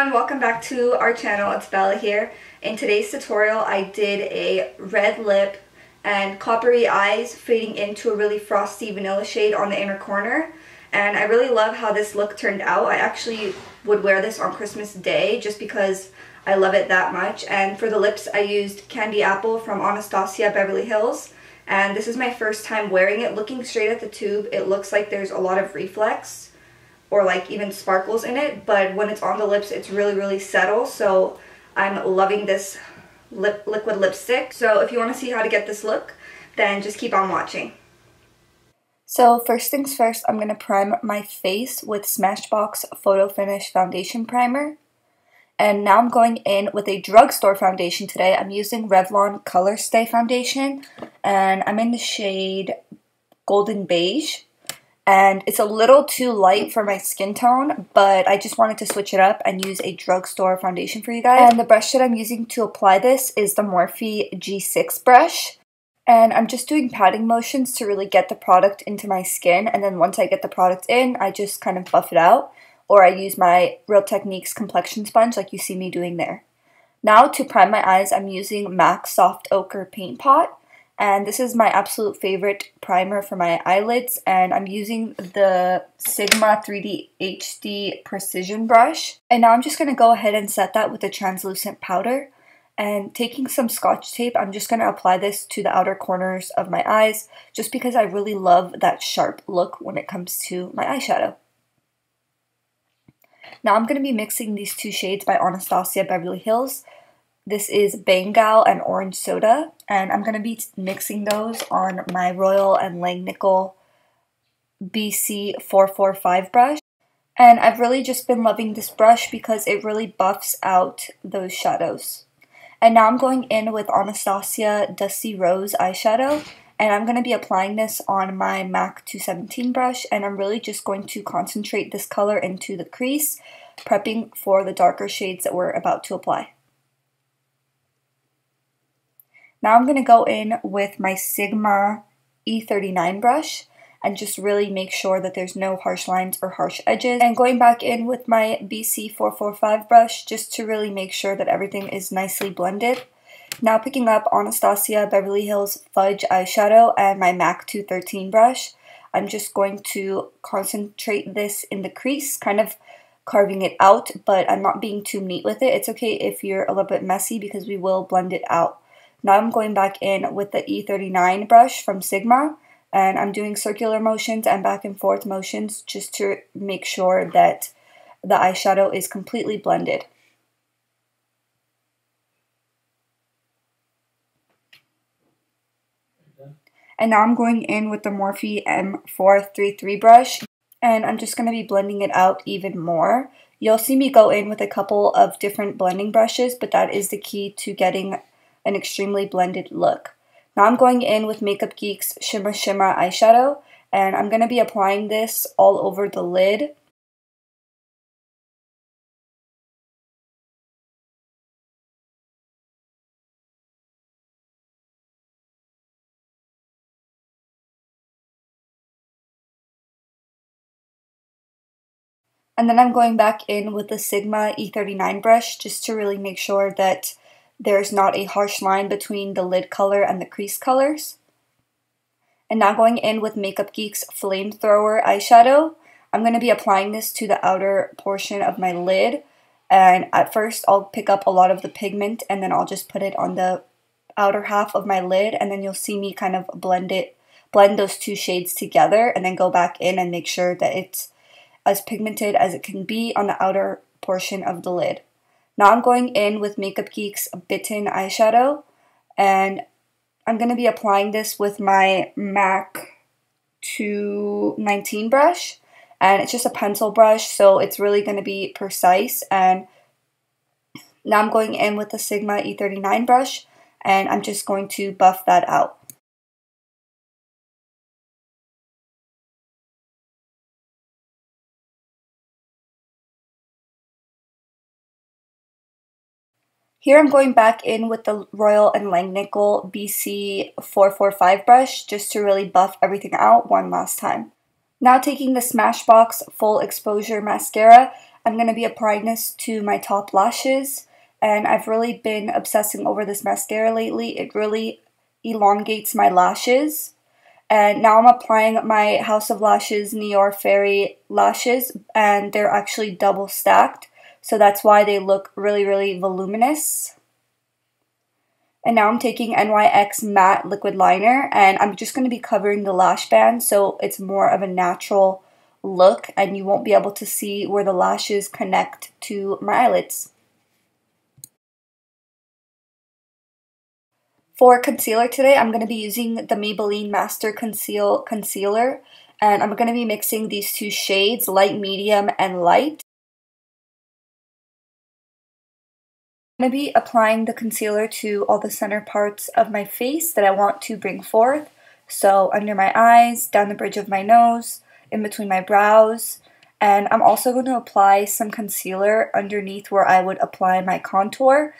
everyone, welcome back to our channel. It's Bella here. In today's tutorial I did a red lip and coppery eyes fading into a really frosty vanilla shade on the inner corner, and I really love how this look turned out. I actually would wear this on Christmas Day just because I love it that much. And for the lips I used Candy Apple from Anastasia Beverly Hills, and this is my first time wearing it. Looking straight at the tube, it looks like there's a lot of reflex or like even sparkles in it, but when it's on the lips it's really subtle, so I'm loving this liquid lipstick. So if you want to see how to get this look, then just keep on watching. So first things first, I'm going to prime my face with Smashbox Photo Finish Foundation Primer. And now I'm going in with a drugstore foundation today. I'm using Revlon Color Stay Foundation, and I'm in the shade Golden Beige. And it's a little too light for my skin tone, but I just wanted to switch it up and use a drugstore foundation for you guys. And the brush that I'm using to apply this is the Morphe G6 brush. And I'm just doing patting motions to really get the product into my skin. And then once I get the product in, I just kind of buff it out. Or I use my Real Techniques complexion sponge like you see me doing there. Now to prime my eyes, I'm using MAC Soft Ochre Paint Pot. And this is my absolute favorite primer for my eyelids, and I'm using the Sigma 3D HD Precision brush. And now I'm just going to go ahead and set that with a translucent powder. And taking some Scotch tape, I'm just going to apply this to the outer corners of my eyes, just because I really love that sharp look when it comes to my eyeshadow. Now I'm going to be mixing these two shades by Anastasia Beverly Hills. This is Bengal and Orange Soda, and I'm going to be mixing those on my Royal and Langnickel BC 445 brush. And I've really just been loving this brush because it really buffs out those shadows. And now I'm going in with Anastasia Dusty Rose eyeshadow, and I'm going to be applying this on my MAC 217 brush, and I'm really just going to concentrate this color into the crease, prepping for the darker shades that we're about to apply. Now I'm going to go in with my Sigma E39 brush and just really make sure that there's no harsh lines or harsh edges. And going back in with my BC 445 brush just to really make sure that everything is nicely blended. Now picking up Anastasia Beverly Hills Fudge eyeshadow and my MAC 213 brush, I'm just going to concentrate this in the crease, kind of carving it out, but I'm not being too neat with it. It's okay if you're a little bit messy because we will blend it out. Now I'm going back in with the E39 brush from Sigma, and I'm doing circular motions and back and forth motions just to make sure that the eyeshadow is completely blended. And now I'm going in with the Morphe M433 brush, and I'm just going to be blending it out even more. You'll see me go in with a couple of different blending brushes, but that is the key to getting an extremely blended look. Now I'm going in with Makeup Geek's Shimmer Shimmer eyeshadow, and I'm going to be applying this all over the lid. And then I'm going back in with the Sigma E39 brush just to really make sure that there's not a harsh line between the lid color and the crease colors. And now going in with Makeup Geek's Flamethrower eyeshadow, I'm going to be applying this to the outer portion of my lid. And at first I'll pick up a lot of the pigment and then I'll just put it on the outer half of my lid, and then you'll see me kind of blend those two shades together and then go back in and make sure that it's as pigmented as it can be on the outer portion of the lid. Now I'm going in with Makeup Geek's Bitten eyeshadow, and I'm going to be applying this with my MAC 219 brush, and it's just a pencil brush, so it's really going to be precise. And now I'm going in with the Sigma E39 brush, and I'm just going to buff that out. Here I'm going back in with the Royal and Langnickel BC 445 brush just to really buff everything out one last time. Now taking the Smashbox Full Exposure Mascara, I'm going to be applying this to my top lashes, and I've really been obsessing over this mascara lately. It really elongates my lashes. And now I'm applying my House of Lashes Nior Fairy lashes, and they're actually double stacked, so that's why they look really, really voluminous. And now I'm taking NYX Matte Liquid Liner, and I'm just going to be covering the lash band so it's more of a natural look and you won't be able to see where the lashes connect to my eyelids. For concealer today, I'm going to be using the Maybelline Master Conceal Concealer, and I'm going to be mixing these two shades, light, medium, and light. I'm going to be applying the concealer to all the center parts of my face that I want to bring forth. So under my eyes, down the bridge of my nose, in between my brows, and I'm also going to apply some concealer underneath where I would apply my contour.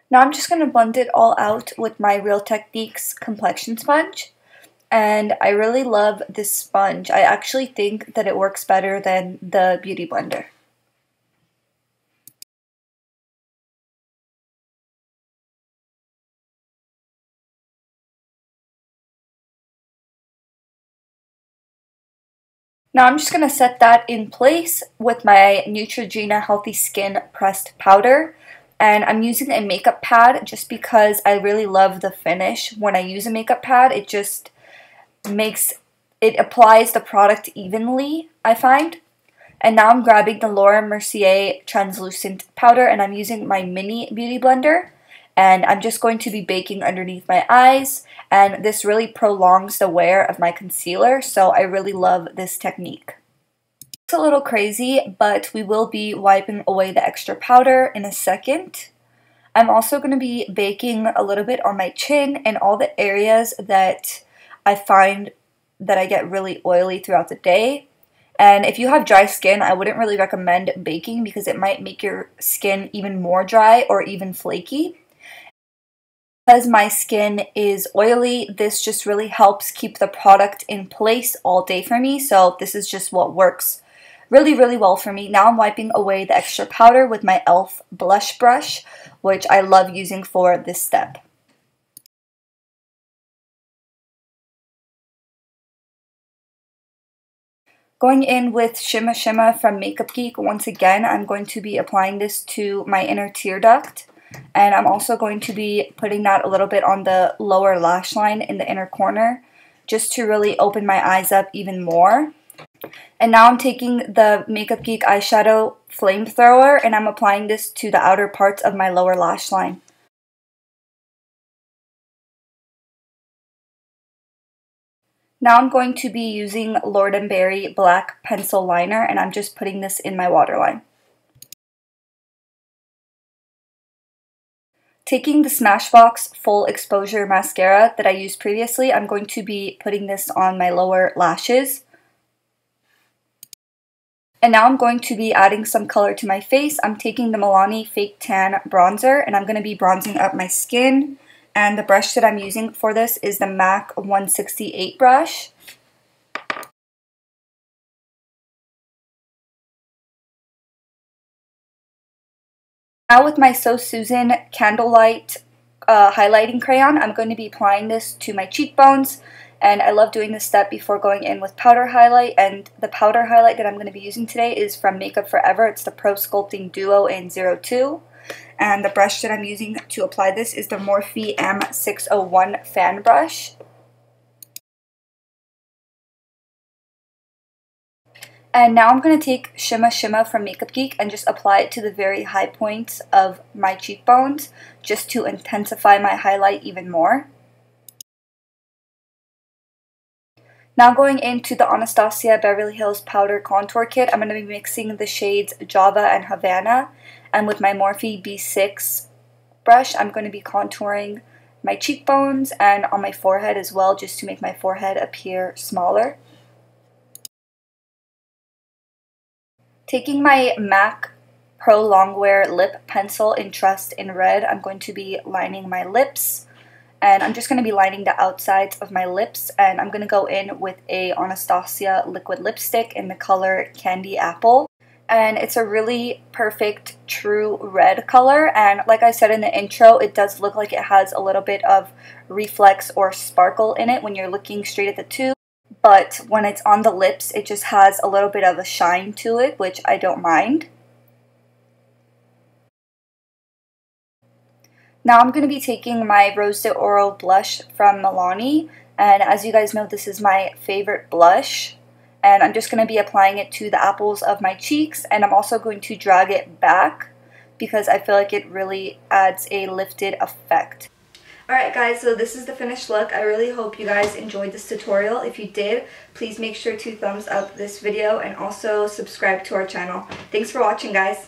Now I'm just going to blend it all out with my Real Techniques complexion sponge. And I really love this sponge. I actually think that it works better than the Beauty Blender. Now I'm just going to set that in place with my Neutrogena Healthy Skin Pressed Powder. And I'm using a makeup pad just because I really love the finish. When I use a makeup pad, it just it applies the product evenly, I find. And now I'm grabbing the Laura Mercier translucent powder, and I'm using my mini beauty blender, and I'm just going to be baking underneath my eyes, and this really prolongs the wear of my concealer, so I really love this technique. It's a little crazy, but we will be wiping away the extra powder in a second. I'm also going to be baking a little bit on my chin and all the areas that I find that I get really oily throughout the day. And if you have dry skin, I wouldn't really recommend baking because it might make your skin even more dry or even flaky. Because my skin is oily, this just really helps keep the product in place all day for me. So this is just what works really, really well for me. Now I'm wiping away the extra powder with my e.l.f. blush brush, which I love using for this step. Going in with Shimma Shimma from Makeup Geek, once again, I'm going to be applying this to my inner tear duct. And I'm also going to be putting that a little bit on the lower lash line in the inner corner, just to really open my eyes up even more. And now I'm taking the Makeup Geek Eyeshadow Flamethrower, and I'm applying this to the outer parts of my lower lash line. Now I'm going to be using Lord & Berry Black Pencil Liner, and I'm just putting this in my waterline. Taking the Smashbox Full Exposure Mascara that I used previously, I'm going to be putting this on my lower lashes. And now I'm going to be adding some color to my face. I'm taking the Milani Fake Tan Bronzer, and I'm going to be bronzing up my skin. And the brush that I'm using for this is the MAC 168 brush. Now with my So Susan Candlelight highlighting crayon, I'm going to be applying this to my cheekbones. And I love doing this step before going in with powder highlight. And the powder highlight that I'm going to be using today is from Makeup Forever. It's the Pro Sculpting Duo in 02. And the brush that I'm using to apply this is the Morphe M601 fan brush. And now I'm going to take Shimma Shimma from Makeup Geek and just apply it to the very high points of my cheekbones, just to intensify my highlight even more. Now going into the Anastasia Beverly Hills Powder Contour Kit, I'm going to be mixing the shades Java and Havana. And with my Morphe B6 brush, I'm going to be contouring my cheekbones and on my forehead as well, just to make my forehead appear smaller. Taking my MAC Pro Longwear Lip Pencil in Trust in Red. I'm going to be lining my lips, and I'm just going to be lining the outsides of my lips, and I'm going to go in with a Anastasia liquid lipstick in the color Candy Apple. And it's a really perfect true red color, and like I said in the intro, it does look like it has a little bit of reflex or sparkle in it when you're looking straight at the tube, but when it's on the lips it just has a little bit of a shine to it, which I don't mind. Now I'm going to be taking my Rose de Oro blush from Milani, and as you guys know, this is my favorite blush. And I'm just going to be applying it to the apples of my cheeks, and I'm also going to drag it back because I feel like it really adds a lifted effect. Alright guys, so this is the finished look. I really hope you guys enjoyed this tutorial. If you did, please make sure to thumbs up this video and also subscribe to our channel. Thanks for watching, guys.